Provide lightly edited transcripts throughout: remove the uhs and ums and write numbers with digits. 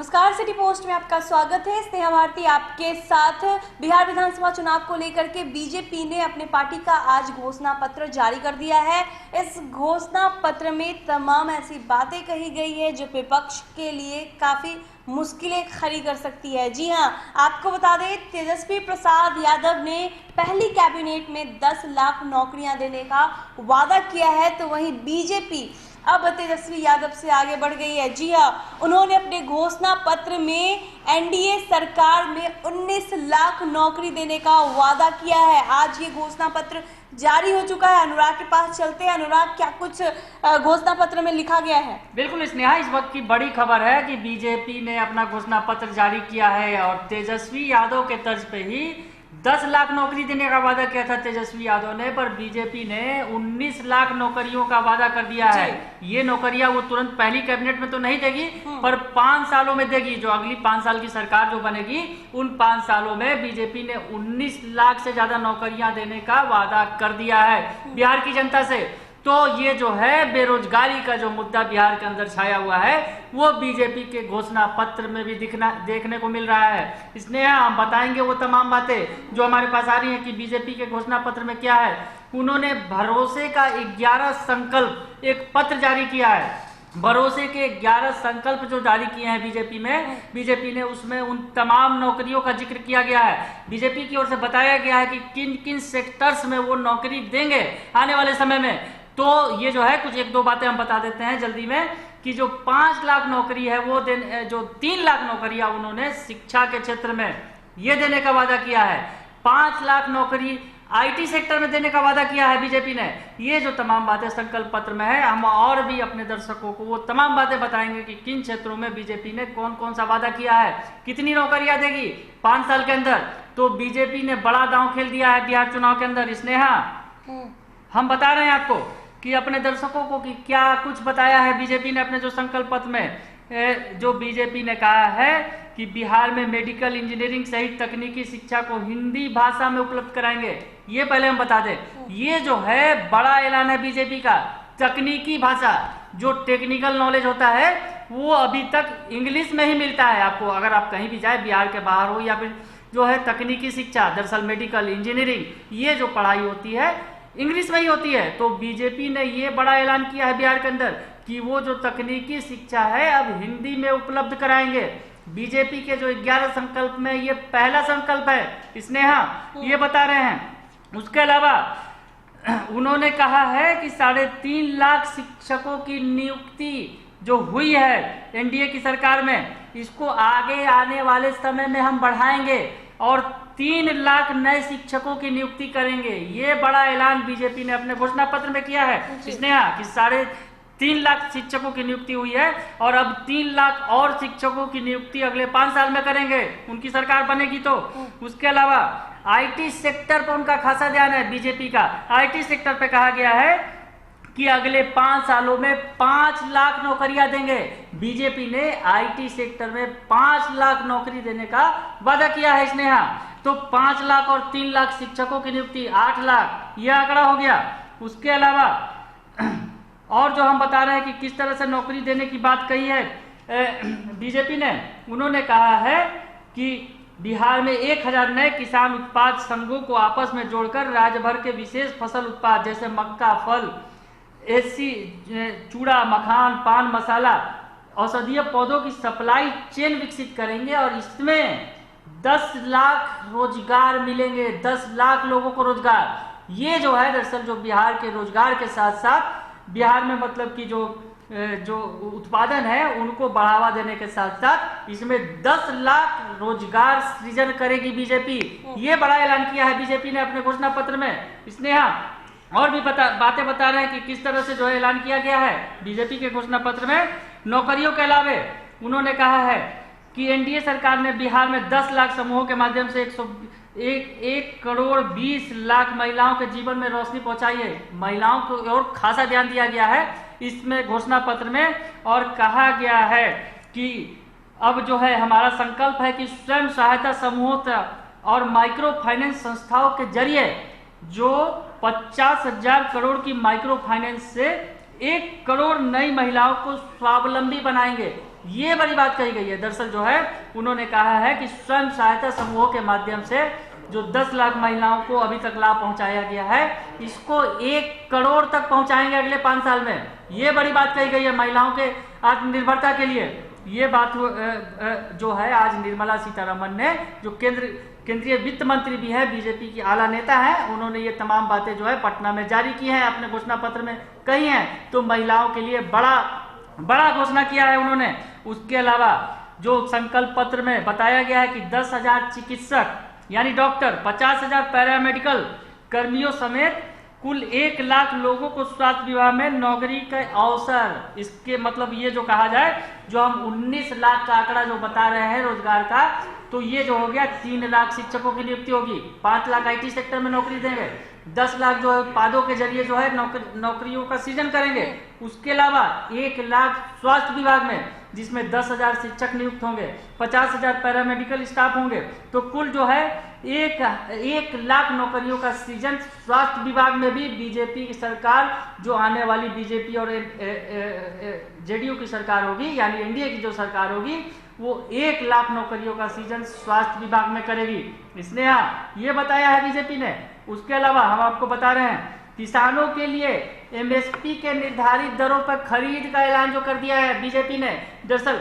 नमस्कार, city post में आपका स्वागत है। स्नेहा भारती आपके साथ। बिहार विधानसभा चुनाव को लेकर के बीजेपी ने अपने पार्टी का आज घोषणा पत्र जारी कर दिया है। इस घोषणा पत्र में तमाम ऐसी बातें कही गई है जो विपक्ष के लिए काफी मुश्किलें खड़ी कर सकती है। जी हां, आपको बता दें, तेजस्वी प्रसाद यादव ने पहली कैबिनेट में 10 लाख नौकरियां देने का वादा किया है, तो वहीं बीजेपी अब तेजस्वी यादव से आगे बढ़ गई है। जी हां, उन्होंने अपने घोषणा पत्र में एनडीए सरकार में 19 लाख नौकरी देने का वादा किया है। आज ये घोषणा पत्र जारी हो चुका है। अनुराग के पास चलते हैं। अनुराग, क्या कुछ घोषणा पत्र में लिखा गया है? बिल्कुल स्नेहा, इस वक्त की बड़ी खबर है कि बीजेपी ने अपना घोषणा पत्र जारी किया है और तेजस्वी यादव के तर्ज पे ही 10 लाख नौकरी देने का वादा किया था तेजस्वी यादव ने, पर बीजेपी ने 19 लाख नौकरियों का वादा कर दिया है। ये नौकरियां वो तुरंत पहली कैबिनेट में तो नहीं देगी, पर 5 सालों में देगी। जो अगली 5 साल की सरकार जो बनेगी, उन 5 सालों में बीजेपी ने 19 लाख से ज्यादा नौकरियां देने का वादा कर दिया है बिहार की जनता से। तो ये जो है बेरोजगारी का जो मुद्दा बिहार के अंदर छाया हुआ है, वो बीजेपी के घोषणा पत्र में भी देखने को मिल रहा है। इसलिए हम बताएंगे वो तमाम बातें जो हमारे पास आ रही हैं कि बीजेपी के घोषणा पत्र में क्या है। उन्होंने भरोसे का 11 संकल्प एक पत्र जारी किया है। भरोसे के 11 संकल्प जो जारी किए हैं बीजेपी ने उसमें उन तमाम नौकरियों का जिक्र किया गया है। बीजेपी की ओर से बताया गया है कि किन किन सेक्टर्स में वो नौकरी देंगे आने वाले समय में। तो ये जो है कुछ 1-2 बातें हम बता देते हैं जल्दी में कि जो 5 लाख नौकरी है वो जो 3 लाख नौकरियां उन्होंने शिक्षा के क्षेत्र में ये देने का वादा किया है। 5 लाख नौकरी आईटी सेक्टर में देने का वादा किया है बीजेपी ने। ये जो तमाम बातें संकल्प पत्र में है, हम और भी अपने दर्शकों को वो तमाम बातें बताएंगे कि किन क्षेत्रों में बीजेपी ने कौन कौन सा वादा किया है, कितनी नौकरियां देगी 5 साल के अंदर। तो बीजेपी ने बड़ा दांव खेल दिया है बिहार चुनाव के अंदर। स्नेहा, हम बता रहे हैं आपको कि अपने दर्शकों को कि क्या कुछ बताया है बीजेपी ने अपने जो संकल्प पत्र में। जो बीजेपी ने कहा है कि बिहार में मेडिकल इंजीनियरिंग सहित तकनीकी शिक्षा को हिंदी भाषा में उपलब्ध कराएंगे। ये पहले हम बता दें, ये जो है बड़ा ऐलान है बीजेपी का। तकनीकी भाषा, जो टेक्निकल नॉलेज होता है, वो अभी तक इंग्लिश में ही मिलता है आपको। अगर आप कहीं भी जाए, बिहार के बाहर हो या फिर जो है तकनीकी शिक्षा, दरअसल मेडिकल इंजीनियरिंग, ये जो पढ़ाई होती है इंग्लिश में ही होती है। तो बीजेपी ने ये बड़ा ऐलान किया है बिहार के अंदर कि वो जो तकनीकी शिक्षा है अब हिंदी में उपलब्ध कराएंगे। बीजेपी के जो 11 संकल्प में ये पहला संकल्प है। स्नेहा, ये बता रहे हैं। उसके अलावा उन्होंने कहा है कि 3.5 लाख शिक्षकों की नियुक्ति जो हुई है एनडीए की सरकार में, इसको आगे आने वाले समय में हम बढ़ाएंगे और 3 लाख नए शिक्षकों की नियुक्ति करेंगे। ये बड़ा ऐलान बीजेपी ने अपने घोषणा पत्र में किया है। स्नेहा, कि 3.5 लाख शिक्षकों की नियुक्ति हुई है और अब 3 लाख और शिक्षकों की नियुक्ति अगले 5 साल में करेंगे, उनकी सरकार बनेगी तो। उसके अलावा आईटी सेक्टर पर उनका खासा ध्यान है बीजेपी का। आईटी सेक्टर पे कहा गया है कि अगले 5 सालों में 5 लाख नौकरियां देंगे। बीजेपी ने आईटी सेक्टर में 5 लाख नौकरी देने का वादा किया है। स्नेहा, तो 5 लाख और 3 लाख शिक्षकों की नियुक्ति, 8 लाख, यह आंकड़ा हो गया। उसके अलावा और जो हम बता रहे हैं कि किस तरह से नौकरी देने की बात कही है बीजेपी ने, उन्होंने कहा है कि बिहार में 1000 नए किसान उत्पाद संघों को आपस में जोड़कर राज्य भर के विशेष फसल उत्पाद जैसे मक्का, फल, एसी, चूड़ा, मखान, पान मसाला, औषधीय पौधों की सप्लाई चेन विकसित करेंगे और इसमें 10 लाख रोजगार मिलेंगे। 10 लाख लोगों को रोजगार। ये जो है दरअसल जो बिहार के रोजगार के साथ साथ बिहार में मतलब कि जो उत्पादन है उनको बढ़ावा देने के साथ साथ इसमें 10 लाख रोजगार सृजन करेगी बीजेपी। ये बड़ा ऐलान किया है बीजेपी ने अपने घोषणा पत्र में। स्नेहा, और भी बातें बता रहे हैं कि किस तरह से जो है ऐलान किया गया है बीजेपी के घोषणा पत्र में। नौकरियों के अलावे उन्होंने कहा है कि एनडीए सरकार ने बिहार में 10 लाख समूहों के माध्यम से 1 करोड़ 20 लाख महिलाओं के जीवन में रोशनी पहुंचाई है। महिलाओं को और खासा ध्यान दिया गया है इसमें घोषणा पत्र में। और कहा गया है कि अब जो है हमारा संकल्प है कि स्वयं सहायता समूहों और माइक्रो फाइनेंस संस्थाओं के जरिए जो 50,000 करोड़ की माइक्रो फाइनेंस से 1 करोड़ नई महिलाओं को स्वावलंबी बनाएंगे। ये बड़ी बात कही गई है। दरअसल जो है उन्होंने कहा है कि स्वयं सहायता समूहों के माध्यम से जो 10 लाख महिलाओं को अभी तक लाभ पहुंचाया गया है, इसको 1 करोड़ तक पहुंचाएंगे अगले 5 साल में। ये बड़ी बात कही गई है महिलाओं के आत्मनिर्भरता के लिए। ये बात जो है आज निर्मला सीतारमण ने, जो केंद्रीय वित्त मंत्री भी है, बीजेपी की आला नेता है, उन्होंने ये तमाम बातें जो है पटना में जारी की हैं, अपने घोषणा पत्र में कही हैं। तो महिलाओं के लिए बड़ा घोषणा किया है उन्होंने। उसके अलावा जो संकल्प पत्र में बताया गया है कि 10,000 चिकित्सक यानी डॉक्टर, 50,000 पैरामेडिकल कर्मियों समेत कुल 1 लाख लोगों को स्वास्थ्य विभाग में नौकरी के अवसर। इसके मतलब ये जो कहा जाए, जो हम 19 लाख का आंकड़ा जो बता रहे हैं रोजगार का, तो ये जो हो गया 3 लाख शिक्षकों की नियुक्ति होगी, 5 लाख IT सेक्टर में नौकरी देंगे, 10 लाख जो है पदों के जरिए जो है नौकरियों का सृजन करेंगे। उसके अलावा 1 लाख स्वास्थ्य विभाग में, जिसमें 10,000 शिक्षक नियुक्त होंगे, 50,000 पैरामेडिकल स्टाफ होंगे। तो कुल जो है 1 लाख नौकरियों का सृजन स्वास्थ्य विभाग में भी बीजेपी की सरकार, जो आने वाली बीजेपी और जेडीयू की सरकार होगी, यानी एनडीए की जो सरकार होगी, वो 1 लाख नौकरियों का सृजन स्वास्थ्य विभाग में करेगी। इसने ये बताया है बीजेपी ने। उसके अलावा हम आपको बता रहे हैं, किसानों के लिए MSP के निर्धारित दरों पर खरीद का ऐलान जो कर दिया है बीजेपी ने। दरअसल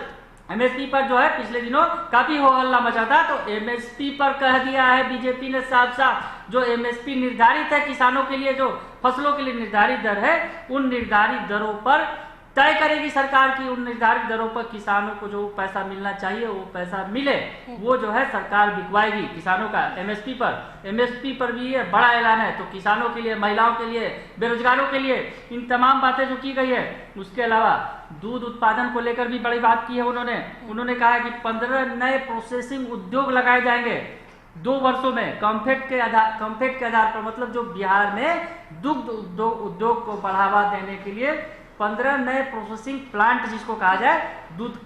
MSP पर जो है पिछले दिनों काफी हो हल्ला मचा था, तो MSP पर कह दिया है बीजेपी ने साफ साफ, जो MSP निर्धारित है किसानों के लिए, जो फसलों के लिए निर्धारित दर है, उन निर्धारित दरों पर तय करेगी सरकार की। उन निर्धारित दरों पर किसानों को जो पैसा मिलना चाहिए वो पैसा मिले, वो जो है सरकार बिकवाएगी किसानों का MSP पर भी ये बड़ा ऐलान है। तो किसानों के लिए, महिलाओं के लिए, बेरोजगारों के लिए इन तमाम बातें जो की गई है। उसके अलावा दूध उत्पादन को लेकर भी बड़ी बात की है उन्होंने कहा है कि 15 नए प्रोसेसिंग उद्योग लगाए जाएंगे 2 वर्षों में, कॉम्फेट के आधार पर। मतलब जो बिहार में दुग्ध उद्योग को बढ़ावा देने के लिए 15 नए प्रोसेसिंग प्लांट, जिसको कहा जाए दूध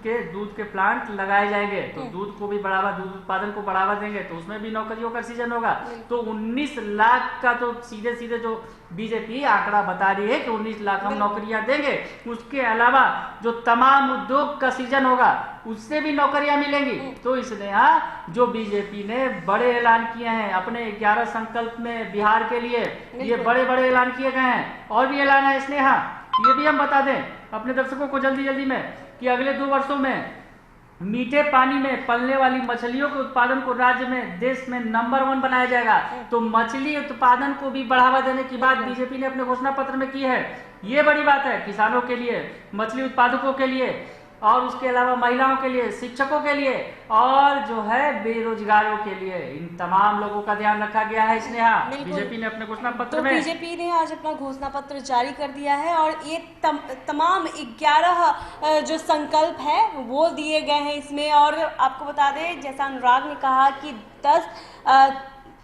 के प्लांट लगाए जाएंगे। तो दूध उत्पादन को बढ़ावा देंगे, तो उसमें भी नौकरियों का सृजन होगा। तो 19 लाख का तो सीधे जो बीजेपी आंकड़ा बता रही है कि 19 लाख हम नौकरियां देंगे। उसके अलावा जो तमाम उद्योग का सृजन होगा, उससे भी नौकरियां मिलेंगी। तो इसलिए जो बीजेपी ने बड़े ऐलान किए हैं अपने 11 संकल्प में बिहार के लिए, ये बड़े ऐलान किए गए हैं। और भी ऐलान है स्नेहा, ये भी हम बता दें अपने दर्शकों को जल्दी में, कि अगले 2 वर्षों में मीठे पानी में पलने वाली मछलियों के उत्पादन को राज्य में, देश में नंबर 1 बनाया जाएगा। तो मछली उत्पादन को भी बढ़ावा देने की बात बीजेपी ने अपने घोषणा पत्र में की है। ये बड़ी बात है किसानों के लिए, मछली उत्पादकों के लिए, और उसके अलावा महिलाओं के लिए, शिक्षकों के लिए, और जो है बेरोजगारों के लिए। इन तमाम लोगों का ध्यान रखा गया है स्नेहा बीजेपी ने अपने घोषणा पत्र में। बीजेपी ने आज अपना घोषणा पत्र जारी कर दिया है और ये तमाम 11 जो संकल्प है वो दिए गए हैं इसमें। और आपको बता दें, जैसा अनुराग ने कहा कि 10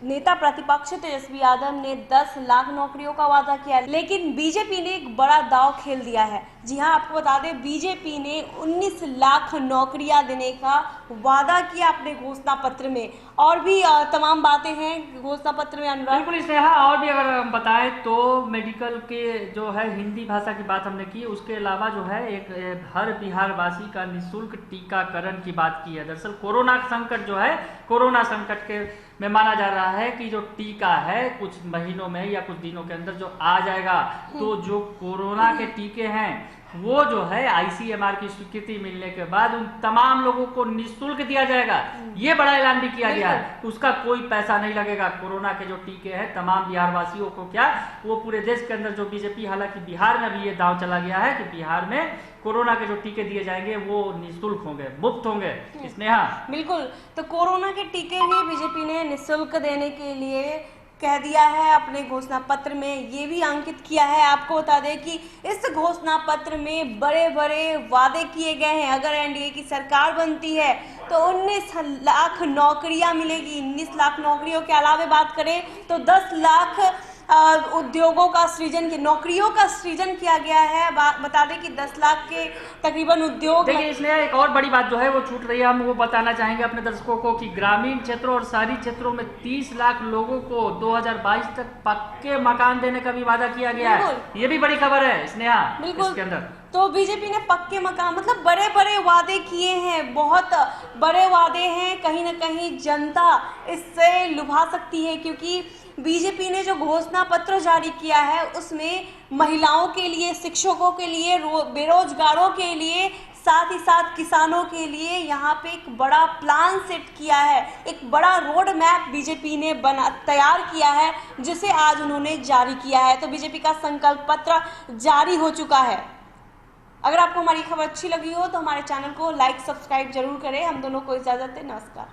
नेता प्रतिपक्ष तेजस्वी यादव ने 10 लाख नौकरियों का वादा किया, लेकिन बीजेपी ने एक बड़ा दांव खेल दिया है। जी हाँ, आपको बता दें, बीजेपी ने 19 लाख नौकरियां देने का वादा किया अपने घोषणा पत्र में। और भी तमाम बातें हैं घोषणा पत्र में अनुराग। बिल्कुल स्नेहा, और भी अगर हम बताएं तो मेडिकल के जो है हिंदी भाषा की बात हमने की। उसके अलावा जो है एक हर बिहार वासी का निःशुल्क टीकाकरण की बात की है। दरअसल कोरोना संकट जो है, कोरोना संकट के में माना जा रहा है कि जो टीका है कुछ महीनों में या कुछ दिनों के अंदर जो आ जाएगा, तो जो कोरोना के टीके हैं वो जो है ICMR की स्वीकृति मिलने के बाद उन तमाम लोगों को निःशुल्क दिया जाएगा। ये बड़ा ऐलान भी किया गया है। उसका कोई पैसा नहीं लगेगा। कोरोना के जो टीके हैं तमाम बिहार वासियों को, क्या वो पूरे देश के अंदर जो बीजेपी, हालांकि बिहार में भी ये दांव चला गया है कि बिहार में कोरोना के जो टीके दिए जाएंगे वो निःशुल्क होंगे, मुफ्त होंगे। स्नेहा बिल्कुल, तो कोरोना के टीके भी बीजेपी ने निःशुल्क देने के लिए कह दिया है अपने घोषणा पत्र में, ये भी अंकित किया है। आपको बता दें कि इस घोषणा पत्र में बड़े वादे किए गए हैं। अगर एनडीए की सरकार बनती है तो 19 लाख नौकरियां मिलेगी। 19 लाख नौकरियों के अलावा बात करें तो 10 लाख उद्योगों का सृजन, नौकरियों का सृजन किया गया है। बता दें कि 10 लाख के तकरीबन उद्योग। देखिए, इसमें एक और बड़ी बात जो है वो छूट रही है, हम वो बताना चाहेंगे अपने दर्शकों को कि ग्रामीण क्षेत्रों और शहरी क्षेत्रों में 30 लाख लोगों को 2022 तक पक्के मकान देने का भी वादा किया गया है। ये भी बड़ी खबर है स्नेहा इसके अंदर। तो बीजेपी ने पक्के मकान मतलब बड़े बड़े वादे किए हैं, बहुत बड़े वादे हैं। कहीं ना कहीं जनता इससे लुभा सकती है, क्योंकि बीजेपी ने जो घोषणा पत्र जारी किया है उसमें महिलाओं के लिए, शिक्षकों के लिए, बेरोजगारों के लिए, साथ ही साथ किसानों के लिए यहाँ पे एक बड़ा प्लान सेट किया है। एक बड़ा रोड मैप बीजेपी ने तैयार किया है, जिसे आज उन्होंने जारी किया है। तो बीजेपी का संकल्प पत्र जारी हो चुका है। अगर आपको हमारी खबर अच्छी लगी हो तो हमारे चैनल को लाइक सब्सक्राइब जरूर करें। हम दोनों को इजाजत है। नमस्कार।